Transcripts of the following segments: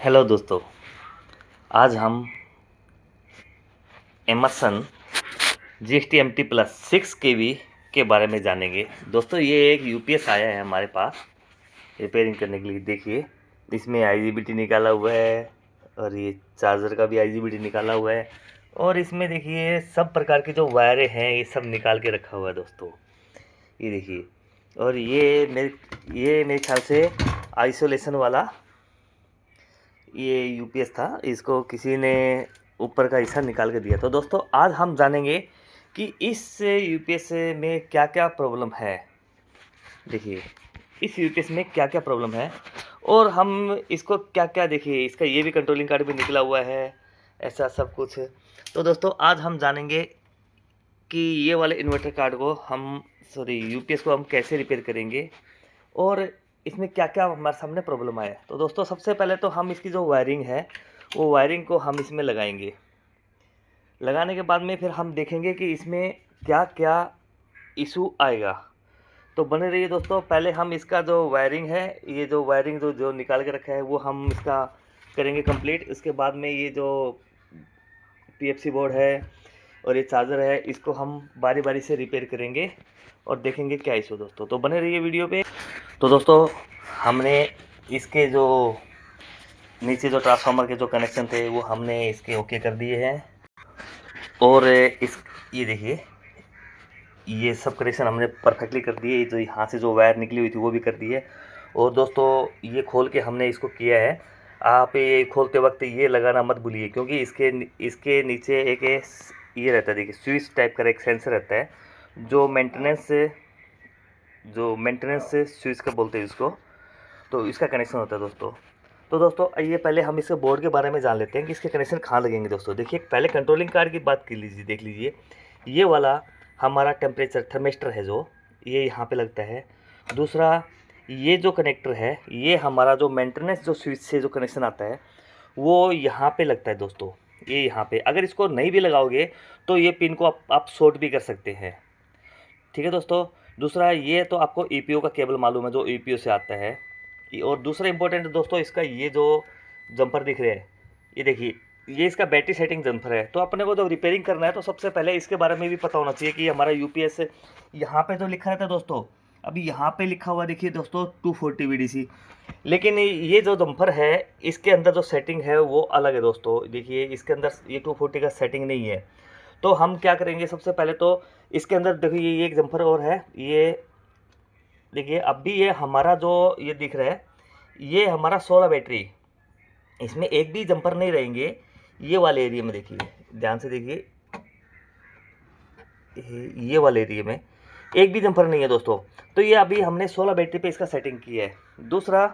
Hello दोस्तों, आज हम एमर्सन GST-MT प्लस 6 kV के बारे में जानेंगे। दोस्तों ये एक यूपीएस आया है हमारे पास रिपेयरिंग करने के लिए। देखिए इसमें IGBT निकाला हुआ है और ये चार्जर का भी IGBT निकाला हुआ है और इसमें देखिए सब प्रकार के जो वायरें हैं ये सब निकाल के रखा हुआ है दोस्तों। ये देखिए, और ये मेरे ख्याल से आइसोलेशन वाला ये यूपीएस था, इसको किसी ने ऊपर का हिस्सा निकाल के दिया। तो दोस्तों आज हम जानेंगे कि इस यूपीएस में क्या क्या प्रॉब्लम है। देखिए इस यूपीएस में क्या क्या प्रॉब्लम है और हम इसको क्या क्या, देखिए इसका ये भी कंट्रोलिंग कार्ड भी निकला हुआ है, ऐसा सब कुछ। तो दोस्तों आज हम जानेंगे कि ये वाले इन्वर्टर कार्ड को हम यूपीएस को हम कैसे रिपेयर करेंगे और इसमें क्या क्या हमारे सामने प्रॉब्लम आया। तो दोस्तों सबसे पहले तो हम इसकी जो वायरिंग है वो वायरिंग को हम इसमें लगाएंगे। लगाने के बाद में फिर हम देखेंगे कि इसमें क्या क्या इशू आएगा। तो बने रहिए दोस्तों। पहले हम इसका जो वायरिंग है, ये जो वायरिंग जो निकाल के रखा है वो हम इसका करेंगे कंप्लीट। इसके बाद में ये जो पीएफसी बोर्ड है और ये चार्जर है, इसको हम बारी बारी से रिपेयर करेंगे और देखेंगे क्या इशू। दोस्तों तो बने रहिए वीडियो पे। तो दोस्तों हमने इसके जो नीचे जो ट्रांसफार्मर के जो कनेक्शन थे वो हमने इसके ओके कर दिए हैं और ये देखिए ये सब कनेक्शन हमने परफेक्टली कर दिए। तो यहाँ से जो वायर निकली हुई थी वो भी कर दी है। और दोस्तों ये खोल के हमने इसको किया है। आप ये खोलते वक्त ये लगाना मत भूलिए, क्योंकि इसके नीचे एक ये रहता है, देखिए स्विच टाइप का एक सेंसर रहता है जो मेंटेनेंस स्विच का बोलते हैं इसको। तो इसका कनेक्शन होता है दोस्तों। तो दोस्तों आइए पहले हम इसके बोर्ड के बारे में जान लेते हैं कि इसके कनेक्शन कहाँ लगेंगे। दोस्तों देखिए पहले कंट्रोलिंग कार्ड की बात कर लीजिए। देख लीजिए ये वाला हमारा टेम्परेचर थर्मिस्टर है जो ये यहाँ पे लगता है। दूसरा ये जो कनेक्टर है ये हमारा जो मेंटेनेंस जो स्विच से जो कनेक्शन आता है वो यहाँ पे लगता है दोस्तों। ये यहाँ पे अगर इसको नहीं भी लगाओगे तो ये पिन को आप शॉर्ट भी कर सकते हैं। ठीक है दोस्तों। दूसरा ये तो आपको ईपीओ का केबल मालूम है जो ईपीओ से आता है। और दूसरा इंपॉर्टेंट दोस्तों इसका ये जो जंपर दिख रहे हैं, ये देखिए ये इसका बैटरी सेटिंग जंपर है। तो अपने को जब रिपेयरिंग करना है तो सबसे पहले इसके बारे में भी पता होना चाहिए कि हमारा यूपीएस यहाँ पे जो लिखा रहता है दोस्तों, अभी यहाँ पे लिखा हुआ देखिए दोस्तों 240 VDC, लेकिन ये जो जंपर है इसके अंदर जो सेटिंग है वो अलग है दोस्तों। देखिए इसके अंदर ये 240 का सेटिंग नहीं है। तो हम क्या करेंगे, सबसे पहले तो इसके अंदर देखिए ये एक जंपर और है। ये देखिए अभी ये हमारा जो ये दिख रहा है ये हमारा 16 बैटरी, इसमें एक भी जंपर नहीं रहेंगे ये वाले एरिया में। देखिए ध्यान से देखिए ये वाले एरिया में एक भी जंपर नहीं है दोस्तों। तो ये अभी हमने 16 बैटरी पे इसका सेटिंग किया है। दूसरा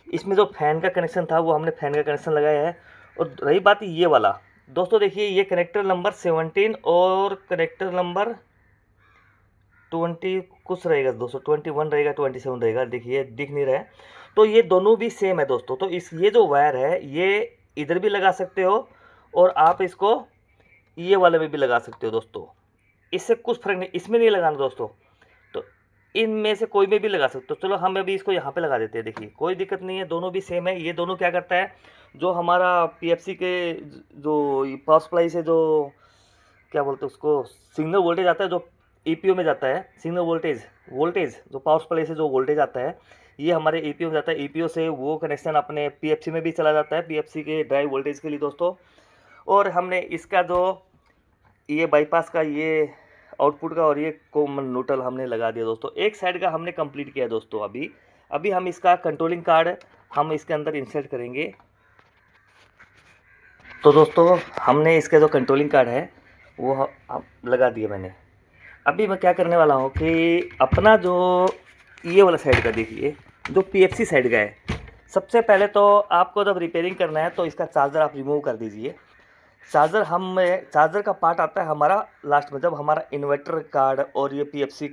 इसमें जो फैन का कनेक्शन था वो हमने फैन का कनेक्शन लगाया है। और रही बात ये वाला दोस्तों, देखिए ये कनेक्टर नंबर 17 और कनेक्टर नंबर 20 कुछ रहेगा दोस्तों, 21 रहेगा 27 रहेगा, देखिए दिख नहीं रहा है। तो ये दोनों भी सेम है दोस्तों। तो ये जो वायर है ये इधर भी लगा सकते हो और आप इसको ये वाले में भी लगा सकते हो दोस्तों। इससे कुछ फर्क नहीं, इसमें नहीं लगाना दोस्तों। तो इनमें से कोई में भी लगा सकते हो। चलो हम अभी इसको यहाँ पे लगा देते हैं। देखिए कोई दिक्कत नहीं है, दोनों भी सेम है। ये दोनों क्या करता है, जो हमारा पीएफसी के जो पावर सप्लाई से जो क्या बोलते हैं उसको सिग्नल वोल्टेज आता है, जो ईपीओ में जाता है सिग्नल वोल्टेज जो पावर सप्लाई से जो वोल्टेज आता है ये हमारे ईपीओ में जाता है। ईपीओ से वो कनेक्शन अपने पीएफसी में भी चला जाता है, पीएफसी के ड्राइव वोल्टेज के लिए दोस्तों। और हमने इसका जो ये बाईपास का ये आउटपुट का और ये कॉमन न्यूट्रल हमने लगा दिया दोस्तों। एक साइड का हमने कंप्लीट किया दोस्तों। अभी हम इसका कंट्रोलिंग कार्ड हम इसके अंदर इंसर्ट करेंगे। तो दोस्तों हमने इसका जो कंट्रोलिंग कार्ड है वो लगा दिया मैंने। अभी मैं क्या करने वाला हूँ कि अपना जो ये वाला साइड का देखिए जो पीएफसी साइड का है, सबसे पहले तो आपको जब रिपेयरिंग करना है तो इसका चार्जर आप रिमूव कर दीजिए। चार्जर का पार्ट आता है हमारा लास्ट में, जब हमारा इन्वर्टर कार्ड और ये पीएफसी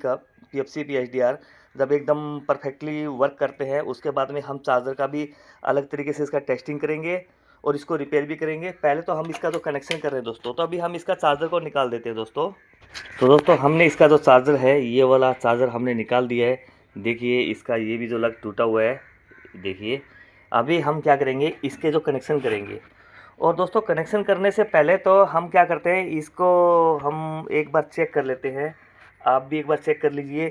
पीएचडीआर जब एकदम परफेक्टली वर्क करते हैं उसके बाद में हम चार्जर का भी अलग तरीके से इसका टेस्टिंग करेंगे और इसको रिपेयर भी करेंगे। पहले तो हम इसका जो कनेक्शन कर रहे हैं दोस्तों, तो अभी हम इसका चार्जर को निकाल देते हैं दोस्तों। तो दोस्तों हमने इसका जो चार्जर है ये वाला चार्जर हमने निकाल दिया है। देखिए इसका ये भी जो लग टूटा हुआ है, देखिए अभी हम क्या करेंगे, इसके जो कनेक्शन करेंगे। और दोस्तों कनेक्शन करने से पहले तो हम क्या करते हैं, इसको हम एक बार चेक कर लेते हैं। आप भी एक बार चेक कर लीजिए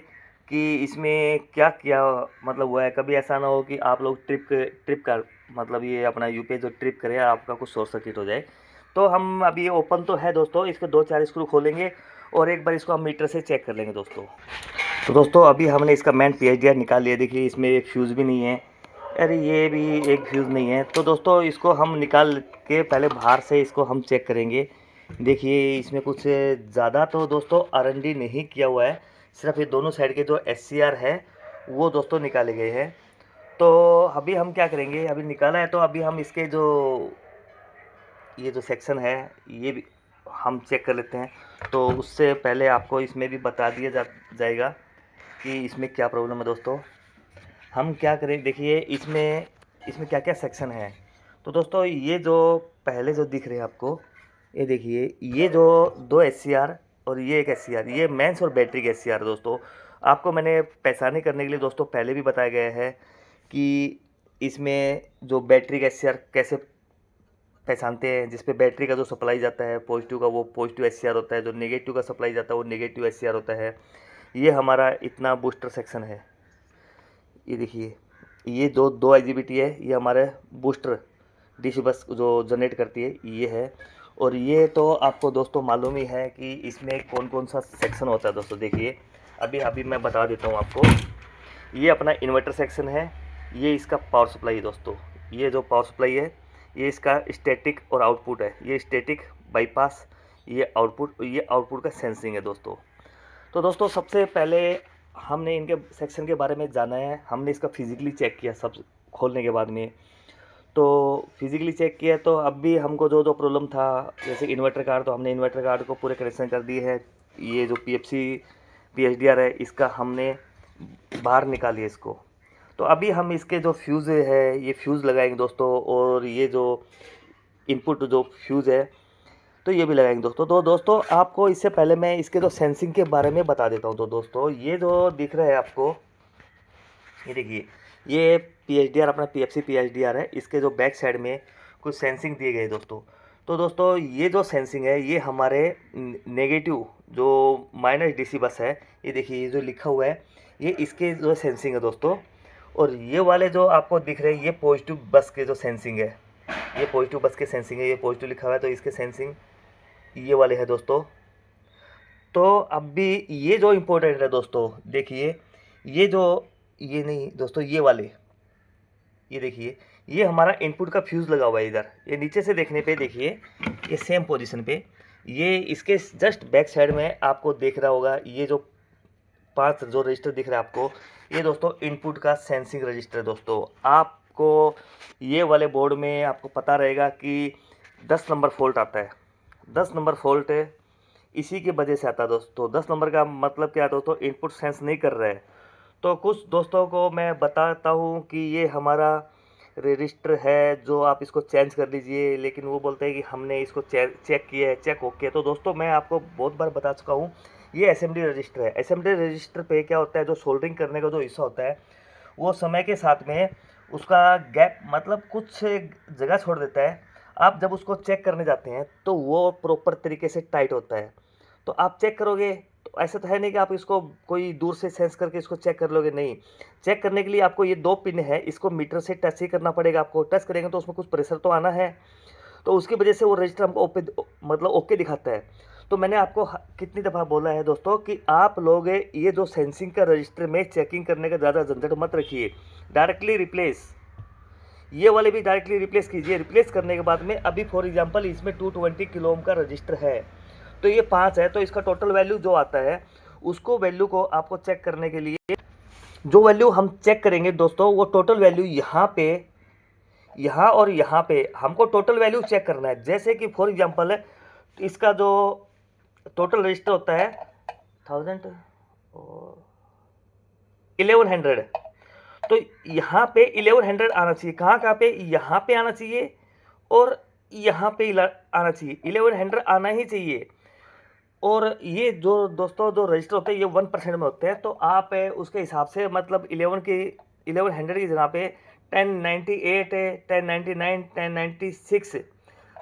कि इसमें क्या क्या मतलब हुआ है। कभी ऐसा ना हो कि आप लोग ट्रिप का मतलब ये अपना यूपीएस जो ट्रिप करे आपका कुछ शॉर्ट सर्किट हो जाए। तो हम अभी ये ओपन तो है दोस्तों, इसके 2-4 स्क्रू खोलेंगे और एक बार इसको हम मीटर से चेक कर लेंगे दोस्तों। तो दोस्तों अभी हमने इसका मेन पीएचडीआर निकाल लिया। देखिए इसमें एक फ्यूज़ भी नहीं है, अरे ये भी एक फ्यूज़ नहीं है। तो दोस्तों इसको हम निकाल के पहले बाहर से इसको हम चेक करेंगे। देखिए इसमें कुछ ज़्यादा तो दोस्तों आरएनडी नहीं किया हुआ है, सिर्फ ये दोनों साइड के जो एससीआर है वो दोस्तों निकाले गए हैं। तो अभी हम क्या करेंगे, अभी निकाला है तो अभी हम इसके जो ये जो सेक्शन है ये भी हम चेक कर लेते हैं। तो उससे पहले आपको इसमें भी बता दिया जाएगा कि इसमें क्या प्रॉब्लम है दोस्तों। हम क्या करें, देखिए इसमें इसमें क्या क्या सेक्शन है। तो दोस्तों ये जो पहले जो दिख रहे हैं आपको, ये देखिए ये जो 2 एससीआर और ये एक एससीआर, ये मेंस और बैटरी के एससीआर दोस्तों। आपको मैंने परेशानी करने के लिए दोस्तों पहले भी बताया गया है कि इसमें जो बैटरी का एससीआर कैसे पहचानते हैं। जिस पे बैटरी का जो सप्लाई जाता है पॉजिटिव का, वो पॉजिटिव एससीआर होता है, जो नेगेटिव का सप्लाई जाता है वो नेगेटिव एससीआर होता है। ये हमारा इतना बूस्टर सेक्शन है। ये देखिए ये जो 2 आईजीबीटी है ये हमारे बूस्टर डीसी बस जो जनरेट करती है ये है। और ये तो आपको दोस्तों मालूम ही है कि इसमें कौन कौन सा सेक्शन होता है दोस्तों। देखिए अभी अभी मैं बता देता हूँ आपको। ये अपना इन्वर्टर सेक्शन है, ये इसका पावर सप्लाई है दोस्तों। ये जो पावर सप्लाई है ये इसका स्टैटिक और आउटपुट है। ये स्टैटिक बाईपास, ये आउटपुट का सेंसिंग है दोस्तों। तो दोस्तों सबसे पहले हमने इनके सेक्शन के बारे में जाना है। हमने इसका फिज़िकली चेक किया सब खोलने के बाद में। तो फिज़िकली चेक किया तो अब भी हमको जो जो प्रॉब्लम था, जैसे इन्वर्टर कार्ड, तो हमने इन्वर्टर कार्ड को पूरे कनेक्शन कर दिए है। ये जो पीएचडीआर है इसका हमने बाहर निकालिए इसको। तो अभी हम इसके जो फ्यूज़ है ये फ्यूज़ लगाएंगे दोस्तों। और ये जो इनपुट जो फ्यूज़ है तो ये भी लगाएंगे दोस्तों। तो दोस्तों आपको इससे पहले मैं इसके जो सेंसिंग के बारे में बता देता हूँ। तो दोस्तों ये जो दिख रहा है आपको, ये देखिए ये पीएचडीआर अपना पीएफसी पीएचडीआर है। इसके जो बैक साइड में कुछ सेंसिंग दिए गए दोस्तों। तो दोस्तों ये जो सेंसिंग है ये हमारे नेगेटिव जो माइनस डीसी बस है, ये देखिए ये जो लिखा हुआ है ये इसके जो सेंसिंग है दोस्तों। और ये वाले जो आपको दिख रहे हैं ये पॉजिटिव बस के जो सेंसिंग है, ये पॉजिटिव बस के सेंसिंग है। ये पॉजिटिव लिखा हुआ है तो इसके सेंसिंग ये वाले है दोस्तों। तो अब भी ये जो इम्पोर्टेंट है दोस्तों, देखिए ये जो ये नहीं दोस्तों, ये वाले ये देखिए ये हमारा इनपुट का फ्यूज़ लगा हुआ है इधर। ये नीचे से देखने पे देखिए ये सेम पोजीशन पे, ये इसके जस्ट बैक साइड में आपको देख रहा होगा ये जो 5 जो रजिस्टर दिख रहा है आपको, ये दोस्तों इनपुट का सेंसिंग रजिस्टर है दोस्तों। आपको ये वाले बोर्ड में आपको पता रहेगा कि 10 नंबर फॉल्ट आता है। 10 नंबर फॉल्ट इसी की वजह से आता है दोस्तों। 10 नंबर का मतलब क्या है दोस्तों, इनपुट सेंस नहीं कर रहा है। तो कुछ दोस्तों को मैं बताता हूँ कि ये हमारा रजिस्टर है जो आप इसको चेंज कर लीजिए, लेकिन वो बोलते हैं कि हमने इसको चेक किया है, चेक ओके। तो दोस्तों मैं आपको बहुत बार बता चुका हूँ ये असेंबली रजिस्टर है। असेंबली रजिस्टर पे क्या होता है, जो सोल्डरिंग करने का जो हिस्सा होता है वो समय के साथ में उसका गैप मतलब कुछ जगह छोड़ देता है। आप जब उसको चेक करने जाते हैं तो वो प्रॉपर तरीके से टाइट होता है। तो आप चेक करोगे तो ऐसा तो है नहीं कि आप इसको कोई दूर से सेंस करके इसको चेक कर लोगे, नहीं। चेक करने के लिए आपको ये 2 पिन है, इसको मीटर से टच ही करना पड़ेगा आपको। टच करेंगे तो उसमें कुछ प्रेशर तो आना है, तो उसकी वजह से वो रजिस्टर हमको मतलब ओके दिखाता है। तो मैंने आपको कितनी दफ़ा बोला है दोस्तों कि आप लोग ये जो सेंसिंग का रजिस्टर में चेकिंग करने का ज़्यादा झंझट मत रखिए, डायरेक्टली रिप्लेस, ये वाले भी डायरेक्टली रिप्लेस कीजिए। रिप्लेस करने के बाद में अभी फॉर एग्जांपल इसमें 220 किलो ओम का रजिस्टर है, तो ये 5 है, तो इसका टोटल वैल्यू जो आता है उसको वैल्यू को आपको चेक करने के लिए जो वैल्यू हम चेक करेंगे दोस्तों, वो टोटल वैल्यू यहाँ पे, यहाँ और यहाँ पे हमको टोटल वैल्यू चेक करना है। जैसे कि फॉर एग्जांपल इसका जो टोटल रजिस्टर होता है 1000 और 1100, तो यहाँ पे 1100 आना चाहिए। कहाँ पे, यहाँ पे आना चाहिए और यहाँ पे आना चाहिए। 1100 आना ही चाहिए। और ये जो दोस्तों जो रजिस्टर होते हैं ये 1% में होते हैं, तो आप उसके हिसाब से मतलब 1100 की जगह पे 1098 है, 1099, 1096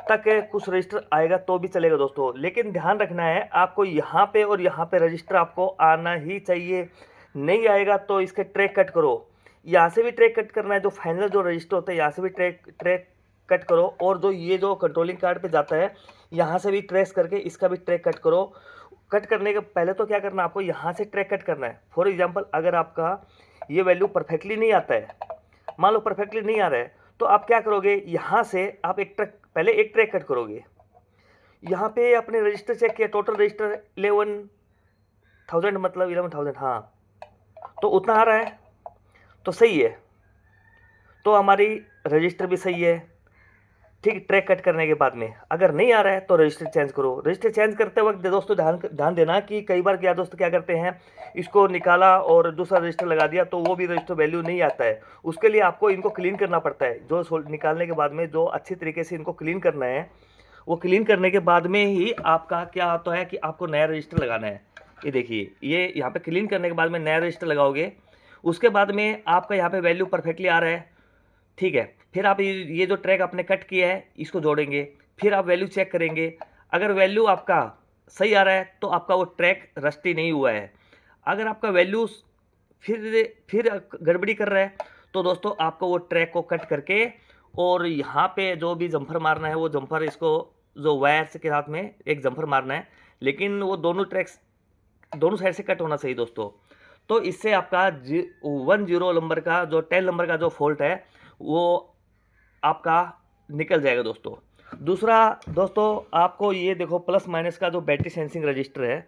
तक कुछ रजिस्टर आएगा तो भी चलेगा दोस्तों। लेकिन ध्यान रखना है आपको यहाँ पे और यहाँ पे रजिस्टर आपको आना ही चाहिए। नहीं आएगा तो इसके ट्रैक कट करो, यहाँ से भी ट्रैक कट करना है, जो फाइनल जो रजिस्टर होता है यहाँ से भी ट्रैक कट करो, और जो ये जो कंट्रोलिंग कार्ड पे जाता है यहाँ से भी ट्रेस करके इसका भी ट्रैक कट करो। कट करने के पहले तो क्या करना है, आपको यहाँ से ट्रैक कट करना है। फॉर एग्जांपल अगर आपका ये वैल्यू परफेक्टली नहीं आता है, मान लो परफेक्टली नहीं आ रहा है, तो आप क्या करोगे, यहाँ से आप पहले एक ट्रैक कट करोगे। यहाँ पे अपने रजिस्टर चेक किया, टोटल रजिस्टर 11,000 मतलब 11,000, हाँ तो उतना आ रहा है तो सही है, तो हमारी रजिस्टर भी सही है। ठीक, ट्रैक कट करने के बाद में अगर नहीं आ रहा है तो रजिस्टर चेंज करो। रजिस्टर चेंज करते वक्त दोस्तों ध्यान देना कि कई बार क्या दोस्तों क्या करते हैं, इसको निकाला और दूसरा रजिस्टर लगा दिया तो वो भी रजिस्टर वैल्यू नहीं आता है। उसके लिए आपको इनको क्लीन करना पड़ता है। जो निकालने के बाद में जो अच्छी तरीके से इनको क्लीन करना है, वो क्लीन करने के बाद में ही आपका क्या होता है कि आपको नया रजिस्टर लगाना है। ये देखिए, ये यहाँ पे क्लीन करने के बाद में नया रजिस्टर लगाओगे, उसके बाद में आपका यहाँ पे वैल्यू परफेक्टली आ रहा है, ठीक है। फिर आप ये जो ट्रैक आपने कट किया है इसको जोड़ेंगे, फिर आप वैल्यू चेक करेंगे। अगर वैल्यू आपका सही आ रहा है तो आपका वो ट्रैक रस्टी नहीं हुआ है। अगर आपका वैल्यू फिर गड़बड़ी कर रहा है तो दोस्तों आपको वो ट्रैक को कट करके और यहाँ पे जो भी जंपर मारना है वो जंपर, इसको जो वायर्स के साथ में एक जंपर मारना है, लेकिन वो दोनों ट्रैक्स दोनों साइड से कट होना चाहिए दोस्तों। तो इससे आपका 10 नंबर का जो 10 नंबर का जो फॉल्ट है वो आपका निकल जाएगा दोस्तों। दूसरा दोस्तों, आपको ये देखो प्लस माइनस का जो बैटरी सेंसिंग रजिस्टर है,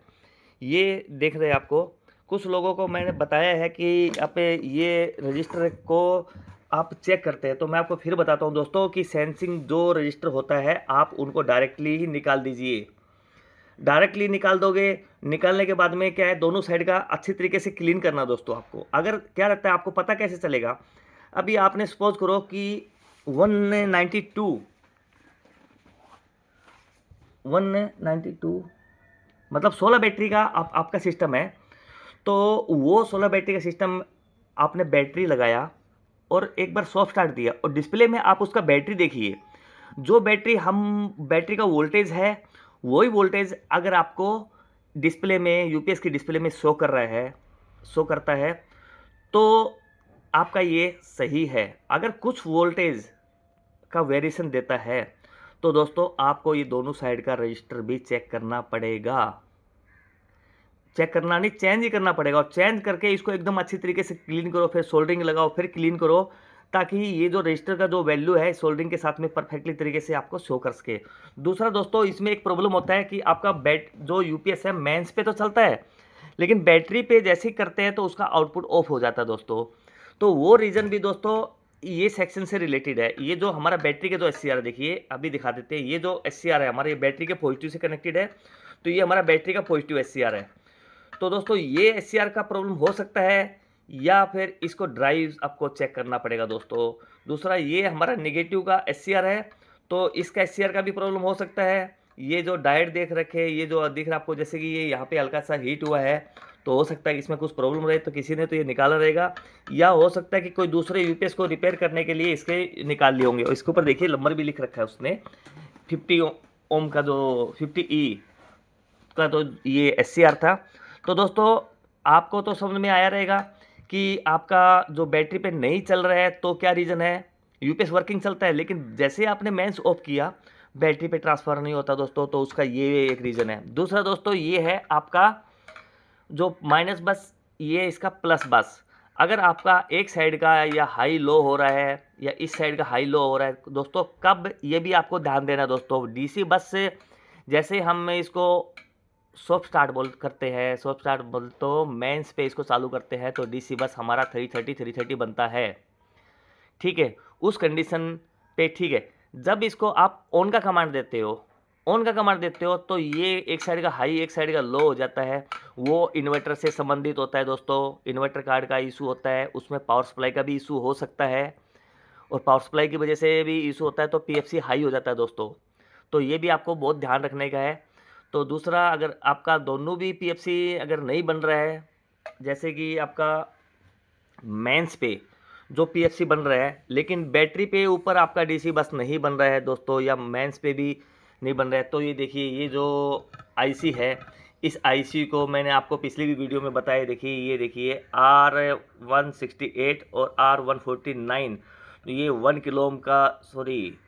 ये देख रहे हैं आपको, कुछ लोगों को मैंने बताया है कि आप ये रजिस्टर को आप चेक करते हैं, तो मैं आपको फिर बताता हूँ दोस्तों कि सेंसिंग जो रजिस्टर होता है आप उनको डायरेक्टली ही निकाल दीजिए। डायरेक्टली निकाल दोगे, निकालने के बाद में क्या है, दोनों साइड का अच्छी तरीके से क्लीन करना दोस्तों। आपको अगर क्या लगता है, आपको पता कैसे चलेगा, अभी आपने सपोज करो कि 192 मतलब 16 बैटरी का आपका सिस्टम है, तो वो 16 बैटरी का सिस्टम आपने बैटरी लगाया और एक बार सॉफ्ट स्टार्ट दिया और डिस्प्ले में आप उसका बैटरी देखिए, जो बैटरी का वोल्टेज है वही वोल्टेज अगर आपको डिस्प्ले में, यूपीएस की डिस्प्ले में शो करता है तो आपका ये सही है। अगर कुछ वोल्टेज का वेरिएशन देता है तो दोस्तों आपको ये दोनों साइड का रजिस्टर भी चेक करना पड़ेगा। चेक करना नहीं, चेंज ही करना पड़ेगा, और चेंज करके इसको एकदम अच्छी तरीके से क्लीन करो, फिर सोल्डरिंग लगाओ, फिर क्लीन करो, ताकि ये जो रजिस्टर का जो वैल्यू है सोल्डरिंग के साथ में परफेक्टली तरीके से आपको शो कर सके। दूसरा दोस्तों, इसमें एक प्रॉब्लम होता है कि आपका जो यूपीएस है मेंस पे तो चलता है, लेकिन बैटरी पे जैसे ही करते हैं तो उसका आउटपुट ऑफ हो जाता है दोस्तों। तो वो रीज़न भी दोस्तों ये सेक्शन से रिलेटेड है। ये जो हमारा बैटरी के जो एससीआर देखिए, अभी दिखा देते हैं, ये जो एससीआर है हमारे बैटरी के पॉजिटिव से कनेक्टेड है, तो ये हमारा बैटरी का पॉजिटिव एससीआर है। तो दोस्तों ये एससीआर का प्रॉब्लम हो सकता है, या फिर इसको ड्राइव आपको चेक करना पड़ेगा दोस्तों। दूसरा, ये हमारा नेगेटिव का एससीआर है, तो इसका एससीआर का भी प्रॉब्लम हो सकता है। ये जो डायोड देख रखे, ये जो दिख रहा है आपको, जैसे कि ये यहाँ पे हल्का सा हीट हुआ है, तो हो सकता है कि इसमें कुछ प्रॉब्लम रहे, तो किसी ने तो ये निकाला रहेगा, या हो सकता है कि कोई दूसरे यूपीएस को रिपेयर करने के लिए इसके निकाल लिए होंगे। और इसके ऊपर देखिए नंबर भी लिख रखा है उसने, 50 ओम का, जो 50E का तो ये एससीआर था। तो दोस्तों आपको तो समझ में आया रहेगा कि आपका जो बैटरी पे नहीं चल रहा है तो क्या रीज़न है। यूपीएस वर्किंग चलता है, लेकिन जैसे आपने मेंस ऑफ किया बैटरी पे ट्रांसफ़र नहीं होता दोस्तों, तो उसका ये एक रीज़न है। दूसरा दोस्तों, ये है आपका जो माइनस बस, ये इसका प्लस बस। अगर आपका एक साइड का या हाई लो हो रहा है या इस साइड का हाई लो हो रहा है दोस्तों, कब, ये भी आपको ध्यान देना दोस्तों। डीसी बस से जैसे हम इसको सॉफ्ट स्टार्ट करते हैं, सॉफ्ट स्टार्ट तो मेंस पे इसको चालू करते हैं, तो डीसी बस हमारा 330 बनता है, ठीक है, उस कंडीशन पे, ठीक है। जब इसको आप ऑन का कमांड देते हो तो ये एक साइड का हाई एक साइड का लो हो जाता है। वो इन्वर्टर से संबंधित होता है दोस्तों, इन्वर्टर कार्ड का इशू होता है, उसमें पावर सप्लाई का भी इशू हो सकता है, और पावर सप्लाई की वजह से भी इशू होता है, तो पीएफसी हाई हो जाता है दोस्तों। तो ये भी आपको बहुत ध्यान रखने का है। तो दूसरा, अगर आपका दोनों भी पीएफसी अगर नहीं बन रहा है, जैसे कि आपका मेंस पे जो पीएफसी बन रहा है, लेकिन बैटरी पे ऊपर आपका डीसी बस नहीं बन रहा है दोस्तों, या मेंस पे भी नहीं बन रहा है। तो ये देखिए, ये जो आईसी है, इस आईसी को मैंने आपको पिछली भी वीडियो में बताया। देखिए, ये देखिए R168 और R149, तो ये 1 किलो ओम का, सॉरी,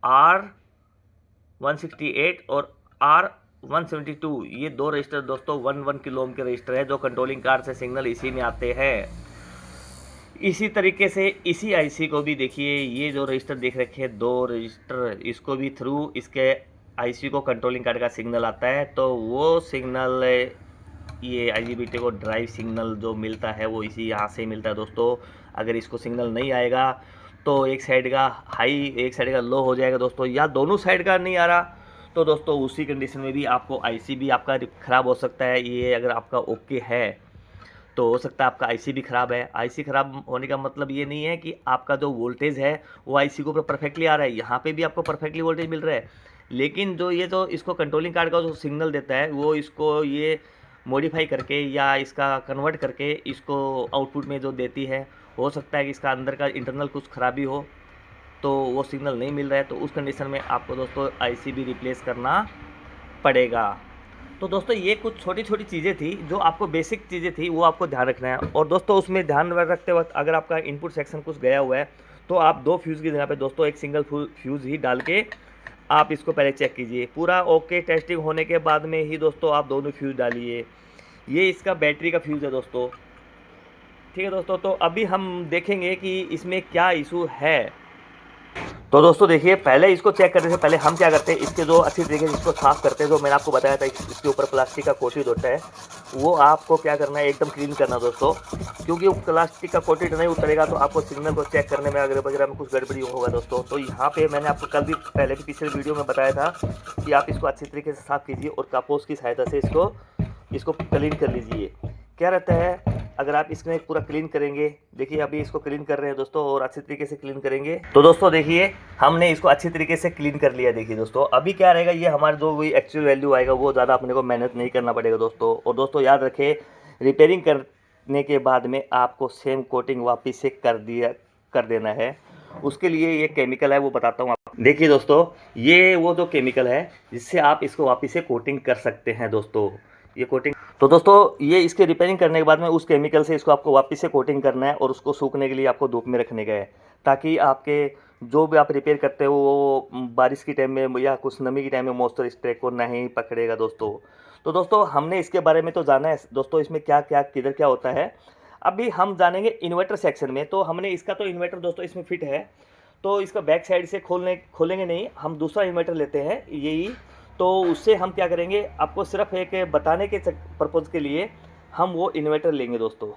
R168 और R172, ये दो रजिस्टर दोस्तों 1 किलो ओम के रजिस्टर है, जो कंट्रोलिंग कार्ड से सिग्नल इसी में आते हैं। इसी तरीके से इसी आईसी को भी देखिए, ये जो रजिस्टर देख रखे हैं, दो रजिस्टर, इसको भी थ्रू इसके आईसी को कंट्रोलिंग कार्ड का सिग्नल आता है। तो वो सिग्नल, ये आईजीबीटी को ड्राइव सिग्नल जो मिलता है वो इसी यहाँ से मिलता है दोस्तों। अगर इसको सिग्नल नहीं आएगा तो एक साइड का हाई, एक साइड का लो हो जाएगा दोस्तों, या दोनों साइड का नहीं आ रहा, तो दोस्तों उसी कंडीशन में भी आपको आईसी भी आपका ख़राब हो सकता है। ये अगर आपका ओके है तो हो सकता है आपका आईसी भी ख़राब है। आईसी ख़राब होने का मतलब ये नहीं है कि आपका जो वोल्टेज है वो आईसी के ऊपर परफेक्टली आ रहा है, यहाँ पे भी आपको परफेक्टली वोल्टेज मिल रहा है, लेकिन जो ये जो इसको कंट्रोलिंग कार्ड का जो सिग्नल देता है, वो इसको ये मॉडिफाई करके या इसका कन्वर्ट करके इसको आउटपुट में जो देती है, हो सकता है कि इसका अंदर का इंटरनल कुछ ख़राबी हो, तो वो सिग्नल नहीं मिल रहा है। तो उस कंडीशन में आपको दोस्तों आईसी भी रिप्लेस करना पड़ेगा। तो दोस्तों ये कुछ छोटी छोटी चीज़ें थी, जो आपको बेसिक चीज़ें थी, वो आपको ध्यान रखना है। और दोस्तों उसमें ध्यान रखते वक्त अगर आपका इनपुट सेक्शन कुछ गया हुआ है, तो आप 2 फ्यूज़ की जगह पे दोस्तों एक सिंगल फ्यूज़ ही डाल के आप इसको पहले चेक कीजिए। पूरा ओके टेस्टिंग होने के बाद में ही दोस्तों आप दोनों फ्यूज़ डालिए। ये इसका बैटरी का फ्यूज़ है दोस्तों, ठीक है दोस्तों। तो अभी हम देखेंगे कि इसमें क्या इशू है। तो दोस्तों देखिए, पहले इसको चेक करने से पहले हम क्या करते हैं, इसके जो अच्छी तरीके से इसको साफ़ करते हैं। जो मैंने आपको बताया था, इसके ऊपर प्लास्टिक का कोटिंग होता है, वो आपको क्या करना है, एकदम क्लीन करना दोस्तों, क्योंकि वो प्लास्टिक का कोटिंग नहीं उतरेगा तो आपको सिग्नल को चेक करने में अगर वगैरह में कुछ गड़बड़ी होगा दोस्तों। तो यहाँ पे मैंने आपको कल भी पहले भी पिछले वीडियो में बताया था कि आप इसको अच्छी तरीके से साफ़ कीजिए और कापोस की सहायता से इसको क्लीन कर लीजिए। क्या रहता है, अगर आप इसमें पूरा क्लीन करेंगे, देखिए अभी इसको क्लीन कर रहे हैं दोस्तों, और अच्छी तरीके से क्लीन करेंगे तो दोस्तों देखिए हमने इसको अच्छी तरीके से क्लीन कर लिया। देखिए दोस्तों, अभी क्या रहेगा, ये हमारा जो वही एक्चुअल वैल्यू आएगा, वो ज़्यादा अपने को मेहनत नहीं करना पड़ेगा दोस्तों। और दोस्तों याद रखें, रिपेयरिंग करने के बाद में आपको सेम कोटिंग वापस से कर देना है। उसके लिए ये केमिकल है, वो बताता हूँ आप। देखिए दोस्तों, ये वो जो केमिकल है जिससे आप इसको वापस से कोटिंग कर सकते हैं दोस्तों, ये कोटिंग। तो दोस्तों ये इसके रिपेयरिंग करने के बाद में उस केमिकल से इसको आपको वापस से कोटिंग करना है, और उसको सूखने के लिए आपको धूप में रखने का है, ताकि आपके जो भी आप रिपेयर करते हो वो बारिश के टाइम में या कुछ नमी के टाइम में मॉइस्चर स्ट्रेक को नहीं पकड़ेगा दोस्तों। तो दोस्तों हमने इसके बारे में तो जाना है दोस्तों, इसमें क्या क्या किधर क्या होता है। अभी हम जानेंगे इन्वर्टर सेक्शन में। तो हमने इसका तो इन्वर्टर दोस्तों इसमें फिट है, तो इसका बैक साइड से खोलेंगे नहीं, हम दूसरा इन्वर्टर लेते हैं यही। तो उससे हम क्या करेंगे, आपको सिर्फ एक बताने के पर्पज़ के लिए हम वो इन्वर्टर लेंगे दोस्तों।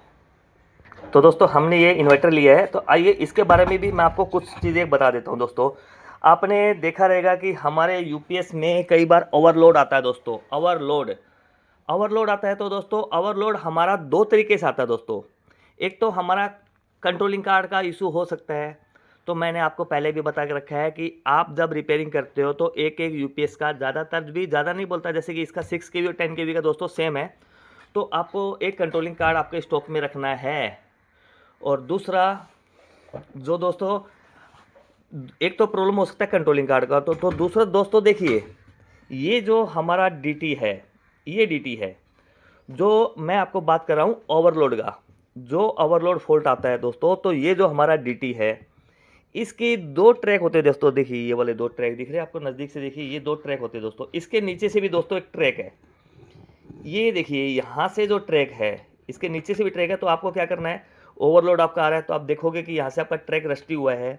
तो दोस्तों हमने ये इन्वर्टर लिया है, तो आइए इसके बारे में भी मैं आपको कुछ चीज़ें बता देता हूँ दोस्तों। आपने देखा रहेगा कि हमारे यूपीएस में कई बार ओवरलोड आता है दोस्तों, ओवरलोड आता है। तो दोस्तों ओवरलोड हमारा 2 तरीके से आता है दोस्तों। एक तो हमारा कंट्रोलिंग कार्ड का इशू हो सकता है, तो मैंने आपको पहले भी बता के रखा है कि आप जब रिपेयरिंग करते हो तो एक यूपीएस का ज़्यादातर भी ज़्यादा नहीं बोलता, जैसे कि इसका 6 kV और 10 kV का दोस्तों सेम है, तो आपको एक कंट्रोलिंग कार्ड आपके स्टॉक में रखना है। और दूसरा जो दोस्तों, एक तो प्रॉब्लम हो सकता है कंट्रोलिंग कार्ड का, तो दूसरा दोस्तों देखिए, ये जो हमारा डीटी है, ये डीटी है जो मैं आपको बात कर रहा हूँ ओवरलोड का, जो ओवरलोड फॉल्ट आता है दोस्तों, तो ये जो हमारा डीटी है, इसके 2 ट्रैक होते हैं दोस्तों। देखिए ये वाले 2 ट्रैक दिख रहे हैं आपको नज़दीक से, देखिए ये 2 ट्रैक होते हैं दोस्तों। इसके नीचे से भी दोस्तों एक ट्रैक है, ये देखिए यहाँ से जो ट्रैक है, इसके नीचे से भी ट्रैक है। तो आपको क्या करना है, ओवरलोड आपका आ रहा है तो आप देखोगे कि यहाँ से आपका ट्रैक रस्टी हुआ है,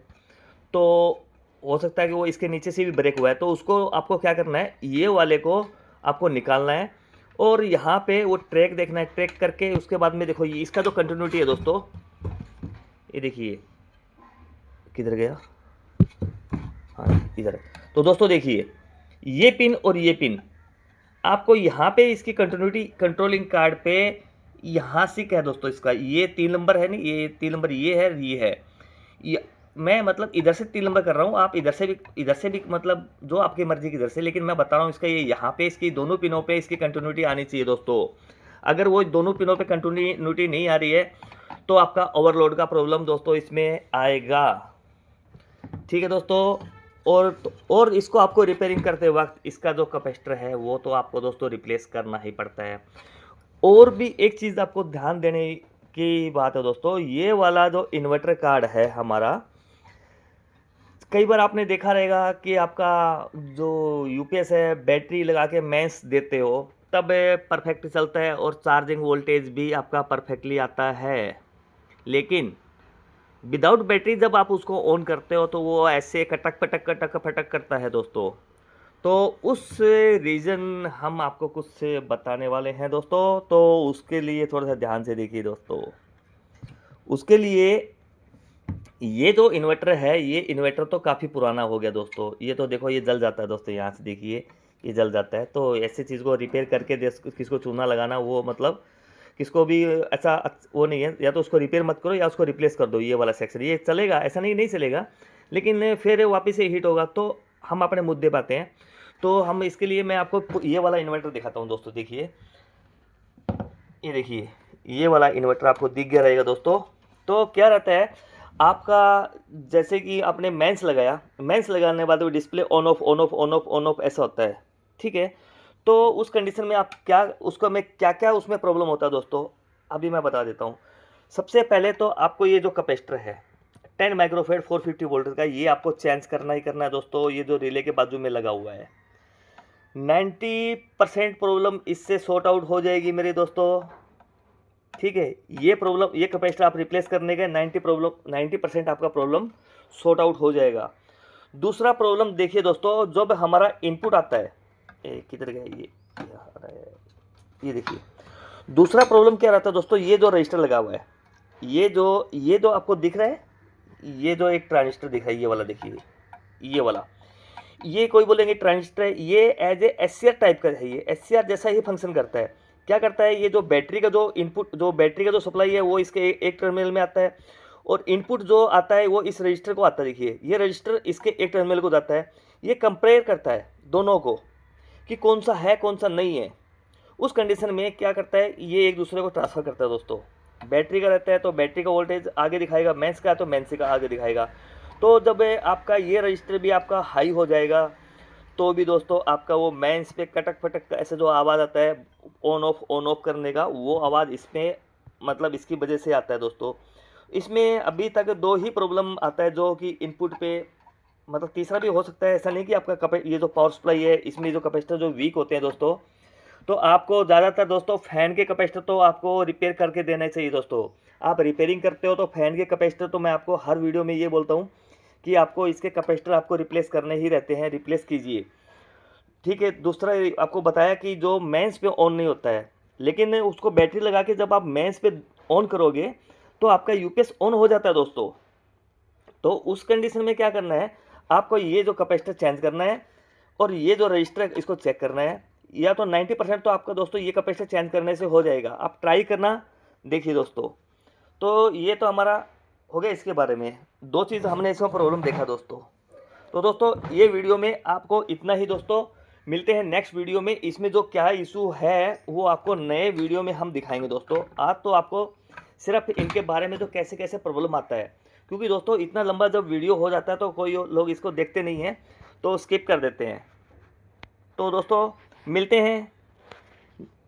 तो हो सकता है कि वो इसके नीचे से भी ब्रेक हुआ है, तो उसको आपको क्या करना है, ये वाले को आपको निकालना है, और यहाँ पे वो ट्रैक देखना है। ट्रैक करके उसके बाद में देखो, ये इसका जो कंटिन्यूटी है दोस्तों, ये देखिए किधर गया, हाँ इधर। तो दोस्तों देखिए, ये पिन और ये पिन आपको यहाँ पे इसकी कंटिन्यूटी कंट्रोलिंग कार्ड पे यहाँ से क्या है दोस्तों, इसका ये 3 नंबर है, नहीं ये 3 नंबर, ये है ये मैं मतलब इधर से 3 नंबर कर रहा हूँ, आप इधर से भी मतलब जो आपकी मर्जी की इधर से, लेकिन मैं बता रहा हूँ इसका ये यहाँ पे इसकी दोनों पिनों पे इसकी कंटिन्यूटी आनी चाहिए दोस्तों। अगर वो दोनों पिनों पे कंटिन्यूटी नहीं आ रही है तो आपका ओवरलोड का प्रॉब्लम दोस्तों इसमें आएगा। ठीक है दोस्तों, और इसको आपको रिपेयरिंग करते वक्त इसका जो कैपेसिटर है वो तो आपको दोस्तों रिप्लेस करना ही पड़ता है। और भी एक चीज़ आपको ध्यान देने की बात है दोस्तों, ये वाला जो इन्वर्टर कार्ड है हमारा, कई बार आपने देखा रहेगा कि आपका जो यूपीएस है बैटरी लगा के मेंस देते हो तब परफेक्ट चलता है और चार्जिंग वोल्टेज भी आपका परफेक्टली आता है, लेकिन विदाउट बैटरी जब आप उसको ऑन करते हो तो वो ऐसे कटक पटक कटक फटक करता है दोस्तों। तो उस रीज़न हम आपको कुछ से बताने वाले हैं दोस्तों, तो उसके लिए थोड़ा सा ध्यान से देखिए दोस्तों। उसके लिए ये जो इन्वर्टर है, ये इन्वर्टर तो काफ़ी पुराना हो गया दोस्तों। ये तो देखो ये जल जाता है दोस्तों, यहाँ से देखिए ये जल जाता है। तो ऐसी चीज़ को रिपेयर करके किसको चूना लगाना वो मतलब किसको भी ऐसा वो नहीं है। या तो उसको रिपेयर मत करो या उसको रिप्लेस कर दो। ये वाला सेक्शन ये चलेगा, ऐसा नहीं चलेगा, लेकिन फिर वापस से हीट होगा। तो हम अपने मुद्दे पर आते हैं। तो हम इसके लिए मैं आपको ये वाला इन्वर्टर दिखाता हूँ दोस्तों। देखिए ये देखिए ये वाला इन्वर्टर आपको दिख गया रहेगा दोस्तों। तो क्या रहता है आपका, जैसे कि आपने मेंस लगाया, मेंस लगाने के बाद वो display on off on off on off on off ऐसा होता है। ठीक है, तो उस कंडीशन में आप क्या उसको में क्या क्या उसमें प्रॉब्लम होता है दोस्तों, अभी मैं बता देता हूँ। सबसे पहले तो आपको ये जो कैपेसिटर है 10 माइक्रोफेड 450 वोल्ट का, ये आपको चेंज करना ही करना है दोस्तों। ये जो रिले के बाजू में लगा हुआ है 90% प्रॉब्लम इससे सॉर्ट आउट हो जाएगी मेरे दोस्तों। ठीक है, ये प्रॉब्लम ये कैपेसिटर आप रिप्लेस करने के 90% आपका प्रॉब्लम सॉर्ट आउट हो जाएगा। दूसरा प्रॉब्लम देखिए दोस्तों, जब हमारा इनपुट आता है, किधर गया ये देखिए। दूसरा प्रॉब्लम क्या रहता है दोस्तों, ये जो रजिस्टर लगा हुआ है, ये जो आपको दिख रहा है, ये जो एक ट्रांजिस्टर दिख रहा है, ये वाला देखिए, ये वाला, ये कोई बोलेंगे ट्रांजिस्टर है, ये एज ए एससीआर टाइप का है। ये एससीआर जैसा ही फंक्शन करता है। क्या करता है, ये जो बैटरी का जो इनपुट, जो बैटरी का जो सप्लाई है वो इसके एक टर्मिनल में आता है, और इनपुट जो आता है वो इस रजिस्टर को आता है। देखिए ये रजिस्टर इसके एक टर्मिनल को जाता है। ये कंपेयर करता है दोनों को कि कौन सा है कौन सा नहीं है। उस कंडीशन में क्या करता है, ये एक दूसरे को ट्रांसफ़र करता है दोस्तों। बैटरी का रहता है तो बैटरी का वोल्टेज आगे दिखाएगा, मेंस का है तो मेंस का आगे दिखाएगा। तो जब आपका ये रजिस्टर भी आपका हाई हो जाएगा तो भी दोस्तों आपका वो मेंस पे कटक फटक का ऐसे जो आवाज़ आता है ऑन ऑफ करने का, वो आवाज़ इसमें मतलब इसकी वजह से आता है दोस्तों। इसमें अभी तक दो ही प्रॉब्लम आता है जो कि इनपुट पे, मतलब तीसरा भी हो सकता है। ऐसा नहीं कि आपका ये जो पावर सप्लाई है इसमें जो कैपेसिटर जो वीक होते हैं दोस्तों, तो आपको ज़्यादातर दोस्तों फ़ैन के कैपेसिटर तो आपको रिपेयर करके देना चाहिए दोस्तों। आप रिपेयरिंग करते हो तो फ़ैन के कैपेसिटर तो मैं आपको हर वीडियो में ये बोलता हूँ कि आपको इसके कैपेसिटर आपको रिप्लेस करने ही रहते हैं, रिप्लेस कीजिए। ठीक है, दूसरा आपको बताया कि जो मेंस पे ऑन नहीं होता है, लेकिन उसको बैटरी लगा के जब आप मेंस पे ऑन करोगे तो आपका यूपीएस ऑन हो जाता है दोस्तों। तो उस कंडीशन में क्या करना है, आपको ये जो कैपेसिटर चेंज करना है और ये जो रजिस्टर है इसको चेक करना है। या तो 90% तो आपका दोस्तों ये कैपेसिटर चेंज करने से हो जाएगा, आप ट्राई करना। देखिए दोस्तों, तो ये तो हमारा हो गया इसके बारे में। दो चीज़ हमने इसमें प्रॉब्लम देखा दोस्तों। तो दोस्तों ये वीडियो में आपको इतना ही दोस्तों। मिलते हैं नेक्स्ट वीडियो में। इसमें जो क्या इशू है वो आपको नए वीडियो में हम दिखाएंगे दोस्तों। आज तो आपको सिर्फ इनके बारे में जो कैसे कैसे प्रॉब्लम आता है, क्योंकि दोस्तों इतना लंबा जब वीडियो हो जाता है तो कोई लोग इसको देखते नहीं हैं, तो स्किप कर देते हैं। तो दोस्तों मिलते हैं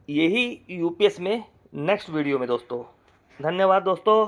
यही यूपीएस में नेक्स्ट वीडियो में दोस्तों। धन्यवाद दोस्तों।